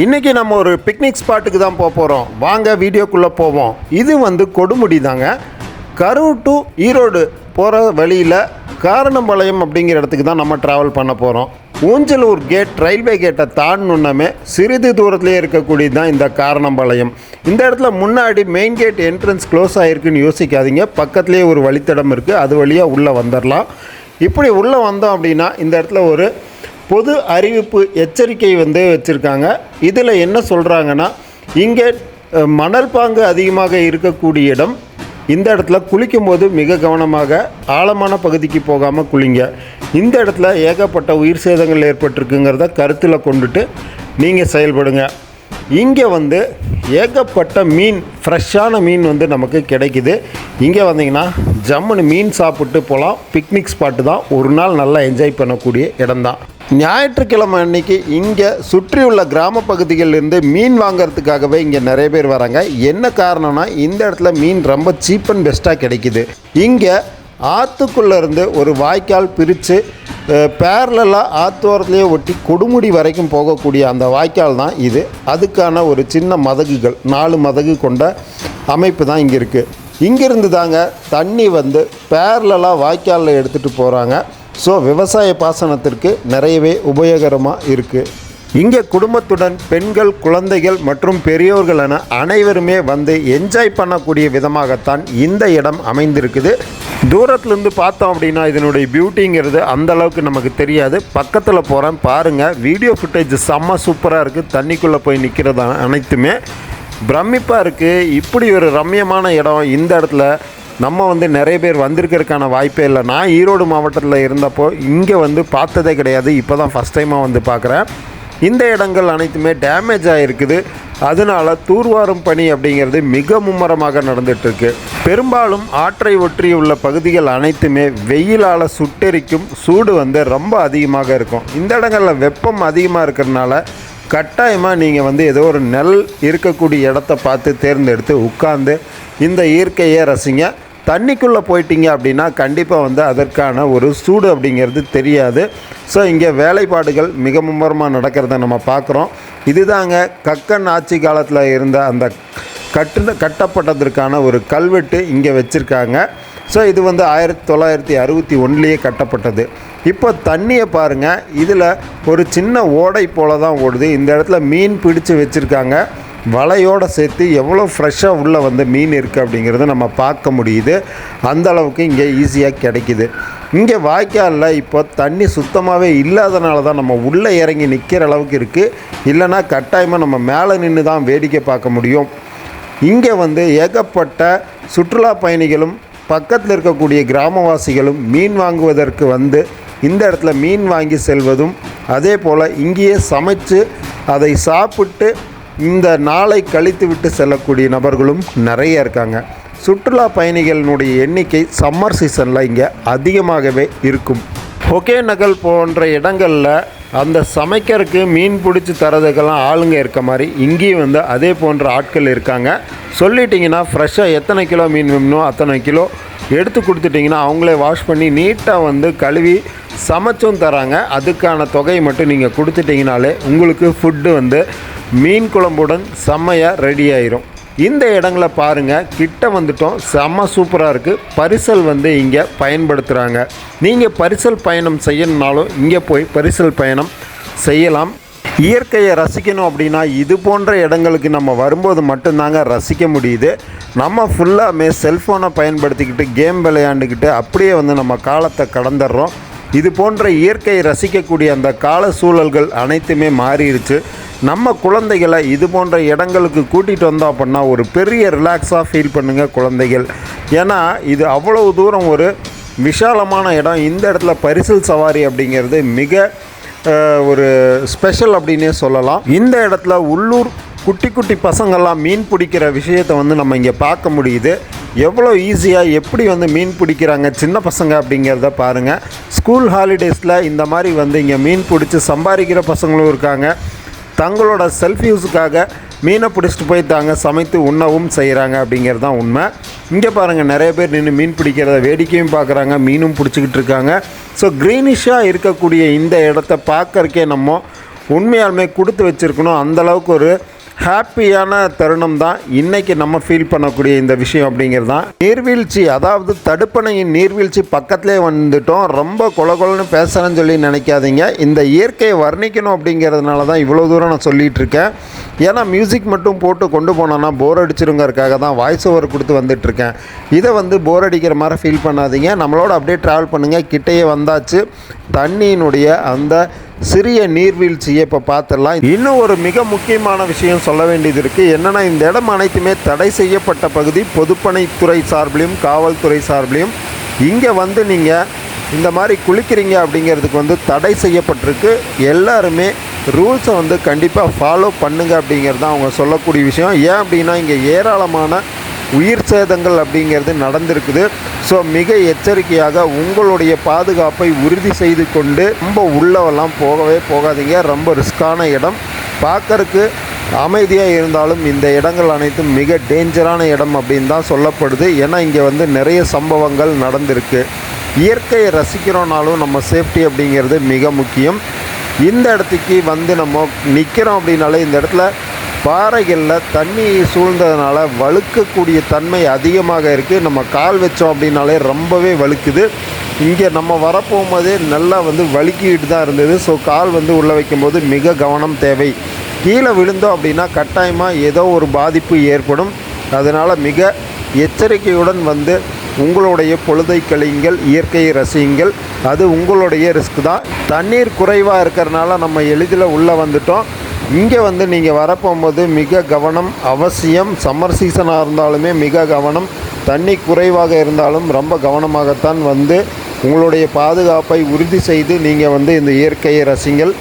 இன்றைக்கி நம்ம ஒரு பிக்னிக் ஸ்பாட்டுக்கு தான் போகிறோம். வாங்க வீடியோக்குள்ளே போவோம். இது வந்து கொடுமுடி தாங்க. கரூர் டு ஈரோடு போகிற வழியில் காரணம்பாளையம் அப்படிங்கிற இடத்துக்கு தான் நம்ம ட்ராவல் பண்ண போகிறோம். ஊஞ்சலூர் கேட் ரயில்வே கேட்டை தாண்டணுன்னமே சிறிது தூரத்துலேயே இருக்கக்கூடியது தான் இந்த காரணம்பாளையம். இந்த இடத்துல முன்னாடி மெயின் கேட் என்ட்ரன்ஸ் க்ளோஸ் ஆகிருக்குன்னு யோசிக்காதீங்க. பக்கத்துலேயே ஒரு வழித்தடம் இருக்குது, அது வழியாக உள்ளே வந்துடலாம். இப்படி உள்ளே வந்தோம் அப்படின்னா இந்த இடத்துல ஒரு பொது அறிவிப்பு எச்சரிக்கை வந்து வச்சுருக்காங்க. இதில் என்ன சொல்கிறாங்கன்னா, இங்கே மணல் பாங்கு அதிகமாக இருக்கக்கூடிய இடம். இந்த இடத்துல குளிக்கும்போது மிக கவனமாக ஆழமான பகுதிக்கு போகாமல் குளிங்க. இந்த இடத்துல ஏகப்பட்ட உயிர் சேதங்கள் ஏற்பட்டிருக்குங்கிறத கருத்தில் கொண்டுட்டு நீங்கள் செயல்படுங்க. இங்கே வந்து ஏகப்பட்ட மீன், ஃப்ரெஷ்ஷான மீன் வந்து நமக்கு கிடைக்குது. இங்கே வந்தீங்கன்னா ஜம்முன்னு மீன் சாப்பிட்டு போகலாம். பிக்னிக் ஸ்பாட்டு தான், ஒரு நாள் நல்லா என்ஜாய் பண்ணக்கூடிய இடம்தான். ஞாயிற்றுக்கிழமை அன்றைக்கி இங்கே சுற்றியுள்ள கிராம பகுதிகளிலிருந்து மீன் வாங்கிறதுக்காகவே இங்கே நிறைய பேர் வராங்க. என்ன காரணம்னா, இந்த இடத்துல மீன் ரொம்ப சீப் அண்ட் பெஸ்ட்டாக கிடைக்குது. இங்கே ஆற்றுக்குள்ளேருந்து ஒரு வாய்க்கால் பிரித்து பேரலாக ஆற்றோரத்துலேயே ஒட்டி கொடுமுடி வரைக்கும் போகக்கூடிய அந்த வாய்க்கால் தான் இது. அதுக்கான ஒரு சின்ன மதகுகள், 4 மதகு கொண்ட அமைப்பு தான் இங்கே இருக்குது. இங்கிருந்து தாங்க தண்ணி வந்து பேரலாக வாய்க்காலில் எடுத்துகிட்டு போகிறாங்க. ஸோ விவசாய பாசனத்திற்கு நிறையவே உபயோகரமாக இருக்குது. இங்கே குடும்பத்துடன் பெண்கள், குழந்தைகள் மற்றும் பெரியோர்கள் என அனைவருமே வந்து என்ஜாய் பண்ணக்கூடிய விதமாகத்தான் இந்த இடம் அமைந்திருக்குது. தூரத்துலேருந்து பார்த்தோம் அப்படின்னா இதனுடைய பியூட்டிங்கிறது அந்தளவுக்கு நமக்கு தெரியாது. பக்கத்தில் போகிறேன் பாருங்கள். வீடியோ ஃபுட்டேஜ் செம்ம சூப்பராக இருக்குது. தண்ணிக்குள்ளே போய் நிற்கிறது அனைத்துமே பிரமிப்பாக இருக்குது. இப்படி ஒரு ரம்யமான இடம் இந்த இடத்துல நம்ம வந்து நிறைய பேர் வந்திருக்கிறதுக்கான வாய்ப்பே இல்லை. நான் ஈரோடு மாவட்டத்தில் இருந்தப்போ இங்கே வந்து பார்த்ததே கிடையாது. இப்போ தான் ஃபஸ்ட் டைமாக வந்து பார்க்குறேன். இந்த இடங்கள் அனைத்துமே டேமேஜ் ஆகிருக்குது. அதனால் தூர்வாரும் பணி அப்படிங்கிறது மிக மும்முரமாக நடந்துகிட்ருக்கு. பெரும்பாலும் ஆற்றை ஒற்றியுள்ள பகுதிகள் அனைத்துமே வெயிலால் சுட்டெரிக்கும். சூடு வந்து ரொம்ப அதிகமாக இருக்கும். இந்த இடங்களில் வெப்பம் அதிகமாக இருக்கிறதுனால கட்டாயமாக நீங்கள் வந்து ஏதோ ஒரு நெல் இருக்கக்கூடிய இடத்த பார்த்து தேர்ந்தெடுத்து உட்கார்ந்து இந்த இயற்கையை ரசிங்க. தண்ணிக்குள்ளே போயிட்டீங்க அப்படின்னா கண்டிப்பாக வந்து அதற்கான ஒரு சூடு அப்படிங்கிறது தெரியாது. ஸோ இங்கே வேலைப்பாடுகள் மிக மும்முரமாக நடக்கிறத நம்ம பார்க்குறோம். இதுதாங்க கக்கன் ஆட்சி காலத்தில் இருந்த அந்த கட்டப்பட்டதற்கான ஒரு கல்வெட்டு இங்கே வச்சுருக்காங்க. ஸோ இது வந்து 1961 கட்டப்பட்டது. இப்போ தண்ணியை பாருங்கள். இதில் ஒரு சின்ன ஓடை போல தான் ஓடுது. இந்த இடத்துல மீன் பிடிச்சு வச்சுருக்காங்க. வலையோடு சேர்த்து எவ்வளோ ஃப்ரெஷ்ஷாக உள்ளே வந்து மீன் இருக்குது அப்படிங்கிறத நம்ம பார்க்க முடியுது. அந்தளவுக்கு இங்கே ஈஸியாக கிடைக்கிது. இங்கே வாய்க்காலில் இப்போ தண்ணி சுத்தமாகவே இல்லாதனால தான் நம்ம உள்ளே இறங்கி நிற்கிற அளவுக்கு இருக்குது. இல்லைனா கட்டாயமாக நம்ம மேலே நின்று தான் வேடிக்கை பார்க்க முடியும். இங்கே வந்து ஏகப்பட்ட சுற்றுலா பயணிகளும் பக்கத்தில் இருக்கக்கூடிய கிராமவாசிகளும் மீன் வாங்குவதற்கு வந்து இந்த இடத்துல மீன் வாங்கி செல்வதும், அதே போல் இங்கேயே சமைச்சு அதை சாப்பிட்டு இந்த நாளை கழித்து விட்டு செல்லக்கூடிய நபர்களும் நிறைய இருக்காங்க. சுற்றுலா பயணிகளினுடைய எண்ணிக்கை சம்மர் சீசனில் இங்கே அதிகமாகவே இருக்கும். ஒகேனக்கல் போன்ற இடங்களில் அந்த சமைக்கிறதுக்கு மீன் பிடிச்சி தரதுக்கெல்லாம் ஆளுங்க இருக்க மாதிரி இங்கேயும் வந்து அதே போன்ற ஆட்கள் இருக்காங்க. சொல்லிட்டிங்கன்னா ஃப்ரெஷ்ஷாக எத்தனை கிலோ மீன் வேணுமோ அத்தனை கிலோ எடுத்து கொடுத்துட்டிங்கன்னா அவங்களே வாஷ் பண்ணி நீட்டாக வந்து கழுவி சமைச்சும் தராங்க. அதுக்கான தொகையை மட்டும் நீங்கள் கொடுத்துட்டிங்கனாலே உங்களுக்கு ஃபுட்டு வந்து மீன் குழம்புடன் செம்மையாக ரெடி ஆயிரும். இந்த இடங்களை பாருங்கள். கிட்ட வந்துட்டோம். செம்ம சூப்பராக இருக்குது. பரிசல் வந்து இங்கே பயன்படுத்துகிறாங்க. நீங்கள் பரிசல் பயணம் செய்யணுன்னாலும் இங்கே போய் பரிசல் பயணம் செய்யலாம். இயற்கையை ரசிக்கணும் அப்படின்னா இது போன்ற இடங்களுக்கு நம்ம வரும்போது மட்டும்தாங்க ரசிக்க முடியுது. நம்ம ஃபுல்லாமே செல்ஃபோனை பயன்படுத்திக்கிட்டு கேம் விளையாண்டுக்கிட்டு அப்படியே வந்து நம்ம காலத்தை கடந்துடுறோம். இது போன்ற இயற்கையை ரசிக்கக்கூடிய அந்த கால சூழல்கள் அனைத்துமே மாறிடுச்சு. நம்ம குழந்தைகளை இது போன்ற இடங்களுக்கு கூட்டிகிட்டு வந்தோம் அப்படின்னா ஒரு பெரிய ரிலாக்ஸாக ஃபீல் பண்ணுங்கள் குழந்தைகள். ஏன்னா இது அவ்வளவு தூரம் ஒரு விஷாலமான இடம். இந்த இடத்துல பரிசல் சவாரி அப்படிங்கிறது மிக ஒரு ஸ்பெஷல் அப்படின்னே சொல்லலாம். இந்த இடத்துல உள்ளூர் குட்டி குட்டி பசங்கள்லாம் மீன் பிடிக்கிற விஷயத்தை வந்து நம்ம இங்கே பார்க்க முடியுது. எவ்வளோ ஈஸியாக எப்படி வந்து மீன் பிடிக்கிறாங்க சின்ன பசங்க அப்படிங்கிறத பாருங்கள். ஸ்கூல் ஹாலிடேஸில் இந்த மாதிரி வந்து இங்கே மீன் பிடிச்சி சம்பாதிக்கிற பசங்களும் இருக்காங்க. தங்களோட செல்ஃப் யூஸுக்காக மீனை பிடிச்சிட்டு போய் தாங்க சமைத்து உண்ணவும் செய்கிறாங்க அப்படிங்கிறது தான் உண்மை. இங்கே பாருங்கள், நிறைய பேர் நின்று மீன் பிடிக்கிறத வேடிக்கையும் பார்க்குறாங்க, மீனும் பிடிச்சிக்கிட்டு இருக்காங்க. ஸோ க்ரீனிஷாக இருக்கக்கூடிய இந்த இடத்த பார்க்கறக்கே நம்ம உண்மையாலுமே கொடுத்து வச்சுருக்கணும். அந்தளவுக்கு ஒரு ஹாப்பியான தருணம் தான் இன்றைக்கி நம்ம ஃபீல் பண்ணக்கூடிய இந்த விஷயம் அப்படிங்கிறது தான். நீர்வீழ்ச்சி, அதாவது தடுப்பணையின் நீர்வீழ்ச்சி பக்கத்துலேயே வந்துட்டோம். ரொம்ப கொலன்னு பேசுகிறேன்னு சொல்லி நினைக்காதீங்க. இந்த இயற்கையை வர்ணிக்கணும் அப்படிங்கிறதுனால தான் இவ்வளோ தூரம் நான் சொல்லிகிட்டு இருக்கேன். ஏன்னா மியூசிக் மட்டும் போட்டு கொண்டு போனோன்னா போர் அடிச்சிருங்கிறதுக்காக தான் வாய்ஸ் ஓவர் கொடுத்து வந்துட்டுருக்கேன். இதை போர் அடிக்கிற மாதிரி ஃபீல் பண்ணாதீங்க. நம்மளோட அப்படியே ட்ராவல் பண்ணுங்கள். கிட்டையே வந்தாச்சு. தண்ணியினுடைய அந்த சிறிய நீர்வீழ்ச்சியை இப்போ பார்த்துடலாம். இன்னும் ஒரு மிக முக்கியமான விஷயம் சொல்ல வேண்டியது இருக்குது. என்னென்னா, இந்த இடம் அனைத்துமே தடை செய்யப்பட்ட பகுதி. பொதுப்பணித்துறை சார்பிலையும் காவல்துறை சார்பிலையும் இங்கே நீங்கள் இந்த மாதிரி குளிக்கிறீங்க அப்படிங்கிறதுக்கு தடை செய்யப்பட்டிருக்கு. எல்லாருமே ரூல்ஸை கண்டிப்பாக ஃபாலோ பண்ணுங்க அப்படிங்கிறது தான் அவங்க சொல்லக்கூடிய விஷயம். ஏன் அப்படின்னா, இங்கே ஏராளமான உயிர் சேதங்கள் அப்படிங்கிறது நடந்திருக்குது. ஸோ மிக எச்சரிக்கையாக உங்களுடைய பாதுகாப்பை உறுதி செய்து கொண்டு ரொம்ப உள்ளவெல்லாம் போகாதீங்க. ரொம்ப ரிஸ்கான இடம். பார்க்கறக்கு அமைதியாக இருந்தாலும் இந்த இடங்கள் அனைத்தும் மிக டேஞ்சரான இடம் அப்படின்னு தான் சொல்லப்படுது. ஏன்னா இங்கே நிறைய சம்பவங்கள் நடந்திருக்கு. இயற்கையை ரசிக்கிறோன்னாலும் நம்ம சேஃப்டி அப்படிங்கிறது மிக முக்கியம். இந்த இடத்துக்கு நம்ம நிற்கிறோம் அப்படின்னாலே இந்த இடத்துல பாறைகளில் தண்ணி சூழ்ந்ததுனால வழுக்கக்கூடிய தன்மை அதிகமாக இருக்குது. நம்ம கால் வச்சோம் அப்படின்னாலே ரொம்பவே வழுக்குது. இங்கே நம்ம வரப்போகும்போதே நல்லா வழுக்கிட்டு தான் இருந்தது. ஸோ கால் உள்ளே வைக்கும்போது மிக கவனம் தேவை. கீழே விழுந்தோம் அப்படின்னா கட்டாயமாக ஏதோ ஒரு பாதிப்பு ஏற்படும். அதனால் மிக எச்சரிக்கையுடன் உங்களுடைய பொழுதை கழியுங்கள், இயற்கையை ரசியுங்கள். அது உங்களுடைய ரிஸ்க் தான். தண்ணீர் குறைவாக இருக்கிறதுனால நம்ம எளிதில் உள்ளே வந்துட்டோம். இங்கே நீங்கள் வரப்போகும்போது மிக கவனம் அவசியம். சம்மர் சீசனாக இருந்தாலுமே மிக கவனம். தண்ணி குறைவாக இருந்தாலும் ரொம்ப கவனமாகத்தான் உங்களுடைய பாதுகாப்பை உறுதி செய்து நீங்கள் இந்த இயற்கையை ரசிங்கள்.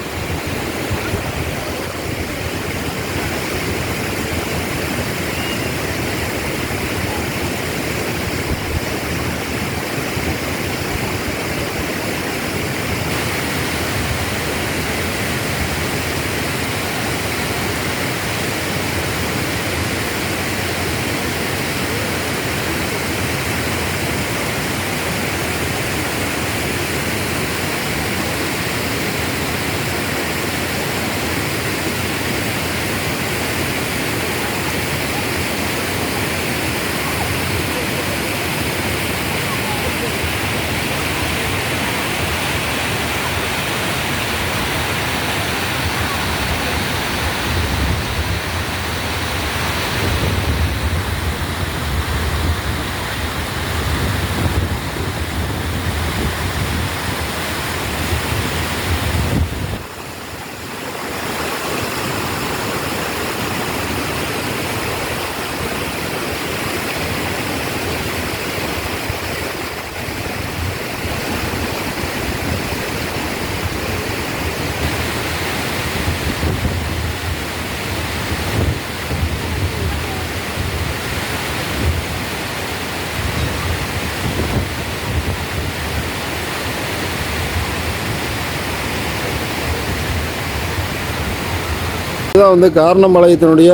இதுதான் காரணம்பாளையத்தினுடைய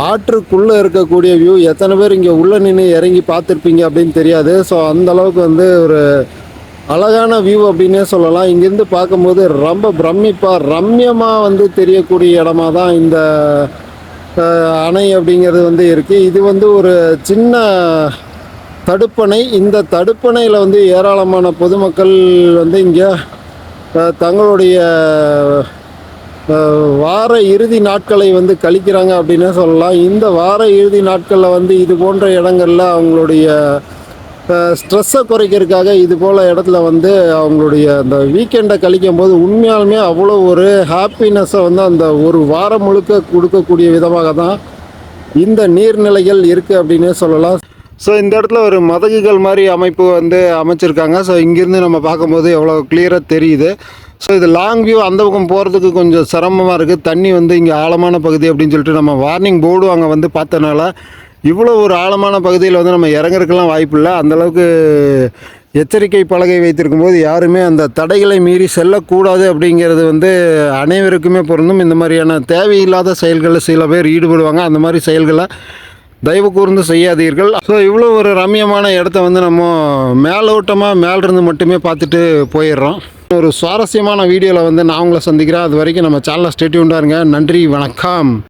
ஆற்றுக்குள்ளே இருக்கக்கூடிய வியூ. எத்தனை பேர் இங்கே உள்ளே நின்று இறங்கி பார்த்துருப்பீங்க அப்படின்னு தெரியாது. ஸோ அந்தளவுக்கு ஒரு அழகான வியூ அப்படின்னே சொல்லலாம். இங்கேருந்து பார்க்கும்போது ரொம்ப ரம்யமாக தெரியக்கூடிய இடமா தான் இந்த அணை அப்படிங்கிறது இருக்குது. இது ஒரு சின்ன தடுப்பணை. இந்த தடுப்பணையில் ஏராளமான பொதுமக்கள் இங்கே தங்களுடைய வார இறுதி நாட்களை கழிக்கிறாங்க அப்படின்னே சொல்லலாம். இந்த வார இறுதி நாட்களில் இது போன்ற இடங்களில் அவங்களுடைய ஸ்ட்ரெஸ்ஸை குறைக்கிறதுக்காக இது போல் இடத்துல அவங்களுடைய அந்த வீக்கெண்டை கழிக்கும் போது உண்மையாலுமே அவ்வளோ ஒரு ஹாப்பினஸ்ஸை அந்த ஒரு வாரம் முழுக்க கொடுக்கக்கூடிய விதமாக தான் இந்த நீர்நிலைகள் இருக்குது அப்படின்னே சொல்லலாம். ஸோ இந்த இடத்துல ஒரு மதகுகள் மாதிரி அமைப்பு அமைச்சிருக்காங்க. ஸோ இங்கேருந்து நம்ம பார்க்கும்போது எவ்வளோ கிளியராக தெரியுது. ஸோ இது லாங் வியூ. அந்த பக்கம் போகிறதுக்கு கொஞ்சம் சிரமமாக இருக்குது. தண்ணி இங்கே ஆழமான பகுதி அப்படின்னு சொல்லிட்டு நம்ம வார்னிங் போர்டு அங்கே பார்த்தனால இவ்வளோ ஒரு ஆழமான பகுதியில் நம்ம இறங்குறதுக்கெல்லாம் வாய்ப்பு இல்லை. அந்தளவுக்கு எச்சரிக்கை பலகை வைத்திருக்கும் போது யாருமே அந்த தடைகளை மீறி செல்லக்கூடாது அப்படிங்கிறது அனைவருக்குமே பொருந்தும். இந்த மாதிரியான தேவையில்லாத செயல்களில் சில பேர் ஈடுபடுவாங்க. அந்த மாதிரி செயல்களை தயவு கூர்ந்து செய்யாதீர்கள். ஸோ இவ்வளோ ஒரு ரம்யமான இடத்த நம்ம மேலோட்டமாக மேலிருந்து மட்டுமே பார்த்துட்டு போயிடுறோம். ஒரு சுவாரஸ்யமான வீடியோவில் வந்து நான் உங்களை சந்திக்கிறேன். அது வரைக்கும் நம்ம சேனலை ஸ்டே டியூன்டா இருங்க. நன்றி, வணக்கம்.